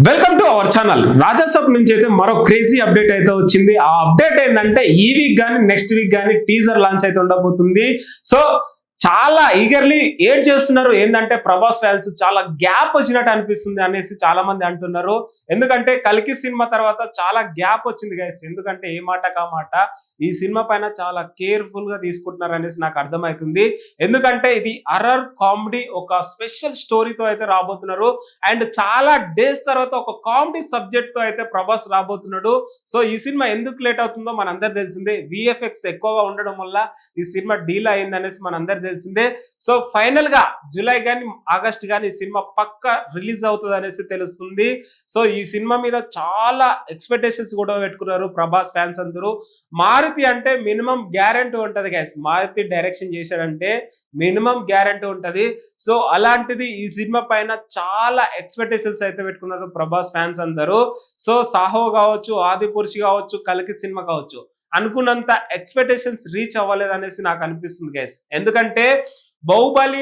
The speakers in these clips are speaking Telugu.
Welcome to our channel. Rajasaab నుంచి అయితే మరో క్రేజీ అప్డేట్ అయితే వచ్చింది. ఆ అప్డేట్ ఏంటంటే ఈ వీక్ గానీ నెక్స్ట్ వీక్ గానీ టీజర్ లాంచ్ అయితే ఉండబోతుంది. సో చాలా ఈగర్లీ ఏడ్ చేస్తున్నారు. ఏంటంటే ప్రభాస్ ఫ్యాన్స్ చాలా గ్యాప్ వచ్చినట్టు అనిపిస్తుంది అనేసి చాలా మంది అంటున్నారు. ఎందుకంటే కల్కి సినిమా తర్వాత చాలా గ్యాప్ వచ్చింది గైస్. ఎందుకంటే ఏ మాట కా మాట ఈ సినిమా పైన చాలా కేర్ఫుల్ గా తీసుకుంటున్నారు అనేసి నాకు అర్థమవుతుంది. ఎందుకంటే ఇది హర్రర్ కామెడీ ఒక స్పెషల్ స్టోరీతో అయితే రాబోతున్నారు. అండ్ చాలా డేస్ తర్వాత ఒక కామెడీ సబ్జెక్ట్ తో అయితే ప్రభాస్ రాబోతున్నాడు. సో ఈ సినిమా ఎందుకు లేట్ అవుతుందో మనందరికి తెలిసిందే. విఎఫ్ఎక్స్ ఎక్కువగా ఉండడం వల్ల ఈ సినిమా డీల్ అయింది అనేసి మనందరికి తెలిసిందే. సో ఫైనల్ గా జూలై గానీ ఆగస్ట్ గానీ ఈ సినిమా పక్క రిలీజ్ అవుతుంది అనేసి తెలుస్తుంది. సో ఈ సినిమా మీద చాలా ఎక్స్పెక్టేషన్స్ కూడా పెట్టుకున్నారు ప్రభాస్ ఫ్యాన్స్ అందరూ. మారుతి అంటే మినిమం గ్యారంటీ ఉంటది గైస్. మారుతి డైరెక్షన్ చేశాడంటే మినిమం గ్యారంటీ ఉంటది. సో అలాంటిది ఈ సినిమా పైన చాలా ఎక్స్పెక్టేషన్స్ అయితే పెట్టుకున్నారు ప్రభాస్ ఫ్యాన్స్ అందరూ. సో సాహో కావచ్చు, ఆది పురుషి కావచ్చు, కల్కి సినిమా కావచ్చు, అనుకున్నంత ఎక్స్పెక్టేషన్స్ రీచ్ అవ్వలేదు అనేసి నాకు అనిపిస్తుంది గైస్. ఎందుకంటే బాహుబలి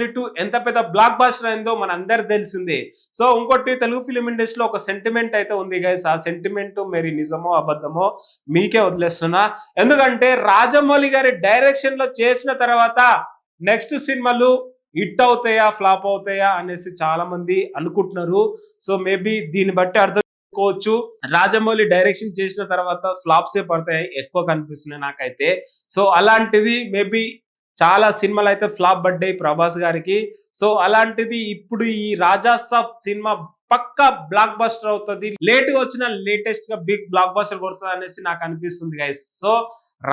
2 ఎంత పెద్ద బ్లాక్ బాస్టర్ అయిందో మన అందరు తెలిసిందే. సో ఇంకోటి తెలుగు ఫిలిం ఇండస్ట్రీలో ఒక సెంటిమెంట్ అయితే ఉంది గైస్. ఆ సెంటిమెంట్ మరి నిజమో అబద్ధమో మీకే వదిలేస్తున్నా. ఎందుకంటే రాజమౌళి గారి డైరెక్షన్ లో చేసిన తర్వాత నెక్స్ట్ సినిమాలు హిట్ అవుతాయా ఫ్లాప్ అవుతాయా అనేసి చాలా మంది అనుకుంటున్నారు. సో మేబీ దీన్ని బట్టి అర్థం చేసుకోవచ్చు, రాజమౌళి డైరెక్షన్ చేసిన తర్వాత ఫ్లాప్సే పడతాయి ఎక్కువ కనిపిస్తున్నాయి నాకైతే. సో అలాంటిది మేబీ చాలా సినిమాలు అయితే ఫ్లాప్ పడ్డాయి ప్రభాస్ గారికి. సో అలాంటిది ఇప్పుడు ఈ రాజాసాబ్ సినిమా పక్కా బ్లాక్ బస్టర్ అవుతుంది. లేట్ గా వచ్చిన లేటెస్ట్ గా బిగ్ బ్లాక్ బస్టర్ కొడుతుంది అనేసి నాకు అనిపిస్తుంది గైస్. సో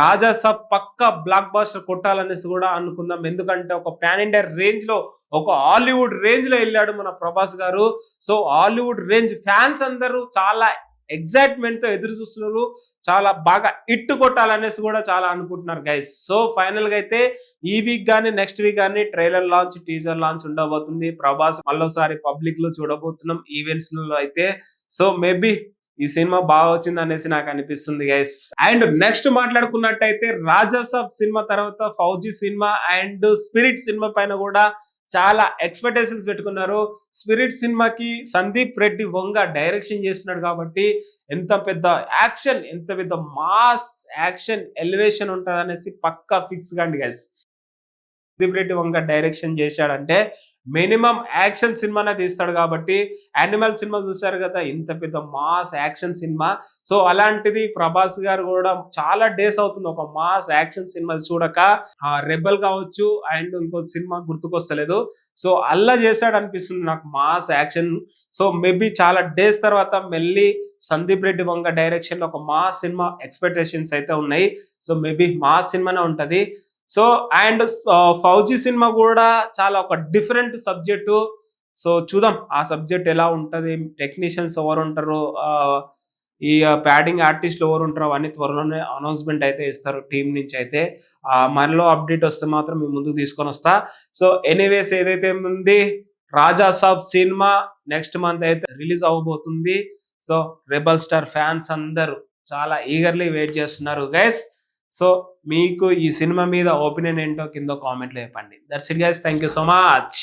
రాజాసాబ్ పక్కా బ్లాక్ బస్టర్ కొట్టాలనేసి కూడా అనుకుందాం. ఎందుకంటే ఒక పాన్ ఇండియా రేంజ్ లో, ఒక హాలీవుడ్ రేంజ్ లో వెళ్ళాడు మన ప్రభాస్ గారు. సో హాలీవుడ్ రేంజ్ ఫ్యాన్స్ అందరూ చాలా ఎగ్జైట్మెంట్ తో ఎదురు చూస్తున్నారు. చాలా బాగా ఇట్టు కొట్టాలనేసి కూడా చాలా అనుకుంటున్నారు గైస్. సో ఫైనల్ గా అయితే ఈ వీక్ గానీ నెక్స్ట్ వీక్ గానీ ట్రైలర్ లాంచ్, టీజర్ లాంచ్ ఉండబోతుంది. ప్రభాస్ మళ్ళీసారి పబ్లిక్ లో చూడబోతున్నాం ఈవెంట్స్ లో అయితే. సో మేబీ ఈ సినిమా బాగా వచ్చింది అనేసి నాకు అనిపిస్తుంది గైస్. అండ్ నెక్స్ట్ మాట్లాడుకున్నట్టయితే రాజాసాబ్ సినిమా తర్వాత Fauji cinema and Spirit cinema పైన కూడా చాలా ఎక్స్పెక్టేషన్స్ పెట్టుకున్నారు. స్పిరిట్ సినిమాకి సందీప్ రెడ్డి వంగ డైరెక్షన్ చేస్తున్నాడు కాబట్టి ఎంత పెద్ద యాక్షన్, ఎంత పెద్ద మాస్ యాక్షన్ ఎలివేషన్ ఉంటుంది అనేసి పక్కా ఫిక్స్ కండి గైస్. సందీప్ రెడ్డి వంగ డైరెక్షన్ చేశాడంటే మినిమం యాక్షన్ సినిమానే తీస్తాడు కాబట్టి. యానిమల్ సినిమా చూశారు కదా, ఇంత పెద్ద మాస్ యాక్షన్ సినిమా. సో అలాంటిది ప్రభాస్ గారు కూడా చాలా డేస్ అవుతుంది ఒక మాస్ యాక్షన్ సినిమా చూడక. రెబల్ కావచ్చు అండ్ ఇంకో సినిమా గుర్తుకొస్తలేదు. సో అల్లా చేశాడు అనిపిస్తుంది నాకు మాస్ యాక్షన్. సో మేబీ చాలా డేస్ తర్వాత మళ్ళీ సందీప్ రెడ్డి వంగ డైరెక్షన్ లో ఒక మాస్ సినిమా ఎక్స్పెక్టేషన్స్ అయితే ఉన్నాయి. సో మేబీ మాస్ సినిమానే ఉంటది. సో అండ్ ఫౌజీ సినిమా కూడా చాలా ఒక డిఫరెంట్ సబ్జెక్టు. సో చూద్దాం ఆ సబ్జెక్ట్ ఎలా ఉంటది, టెక్నీషియన్స్ ఎవరు ఉంటారు, ఈ ప్యాడింగ్ ఆర్టిస్టులు ఎవరు ఉంటారో అవన్నీ త్వరలోనే అనౌన్స్మెంట్ అయితే ఇస్తారు టీం నుంచి అయితే. మనలో అప్డేట్ వస్తే మాత్రం మీ ముందుకు తీసుకొని వస్తా. సో ఎనీవేస్ ఏదైతే ఉంది, రాజాసాబ్ సినిమా నెక్స్ట్ మంత్ అయితే రిలీజ్ అవ్వబోతుంది. సో రెబల్ స్టార్ ఫ్యాన్స్ అందరూ చాలా ఈగర్లీ వెయిట్ చేస్తున్నారు గైస్. సో మీకు ఈ సినిమా మీద ఒపీనియన్ ఏంటో కింద కామెంట్లో చెప్పండి. That's it guys, thank you so much.